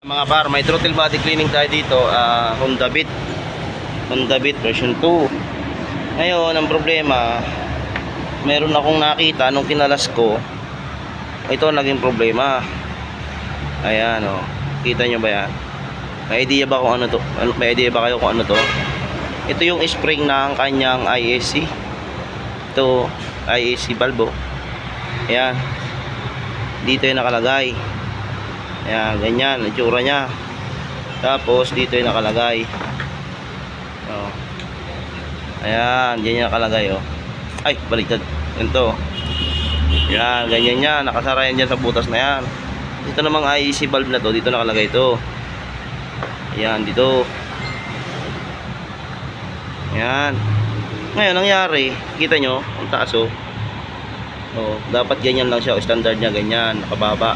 Mga par, may throttle body cleaning tayo dito, Honda Beat version 2. Ngayon, ang problema, meron akong nakita nung kinalas ko. Ito naging problema. Ayan o, kita nyo ba yan? May idea ba kung ano to? May idea ba kayo kung ano to? Ito yung spring ng kanyang IAC. Ito, IAC valve. Ayan, dito yung nakalagay. Ayan, ganyan, itsura nya. Tapos, dito yung nakalagay. Oh. Ayan, ganyan yung nakalagay, oh. Ay, baliktad. Ganito. Ayan, ganyan nya. Nakasara yan dyan sa butas na yan. Ito namang IEC valve na to, dito nakalagay ito. Ayan, dito. Ayan. Ngayon, nangyari, kita nyo, ang taas, oh. Oh, dapat ganyan lang siya, standard nya, ganyan, nakababa.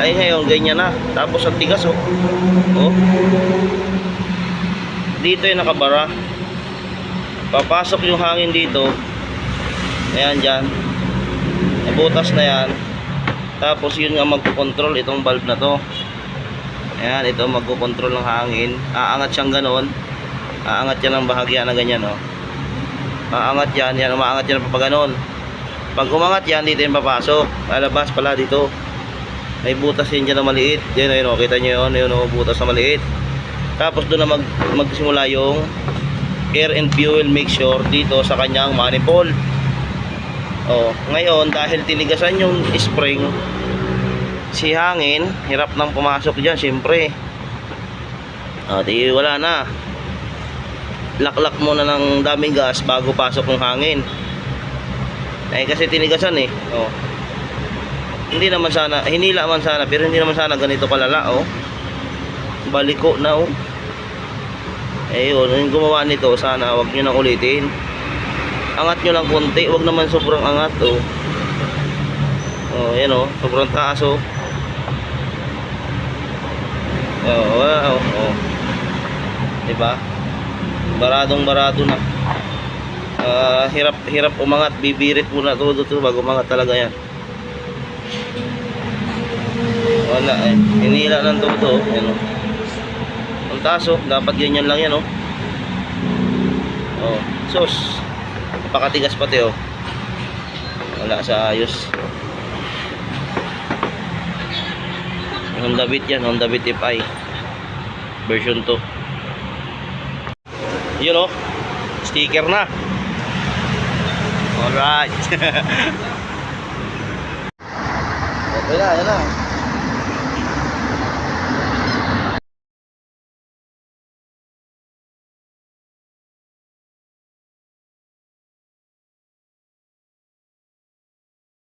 Ay ngayon ganyan na. Tapos ang tigas oh. Oh. Dito yung nakabara. Papasok yung hangin dito. Ayan dyan. Nabutas na yan. Tapos yun nga magkukontrol itong valve na to. Ayan, ito magkukontrol ng hangin. Aangat siyang ganon. Aangat yan ng bahagya na ganyan oh. Aangat yan, yan umaangat yan pa ganon. Pag umangat yan, dito yung papasok. Lalabas pala dito. May butas yun dyan na maliit. Yan, ayun, kita nyo yun. Ayun, butas na maliit. Tapos doon na magsimula yung air and fuel mixture dito sa kanyang manifold. Oh, ngayon, dahil tinigasan yung spring, si hangin, hirap nang pumasok dyan, syempre. Di wala na. Laklak muna ng daming gas bago pasok yung hangin. Kasi tinigasan eh. Oh. Hindi naman sana, hinila man sana, pero hindi naman sana ganito kalala, oh. Baliko na, oh. Ayun, yung gumawa nito, sana wag nyo nang ulitin. Angat nyo lang konti, wag naman sobrang angat, oh. Oh, yan, oh, sobrang taas, oh. Oh, wow, oh. Diba? Barado na. Hirap umangat, bibirit muna todo to bago umangat talaga yan. Wala eh, hinila ng todo. Yan o. Ang taas o, dapat ganyan lang yan o. Oh, sus. Napakatigas pati o. Wala sa ayos. Honda Beat yan, Honda Beat FI version 2. Yun o, sticker na. Alright. Okay na, yan na.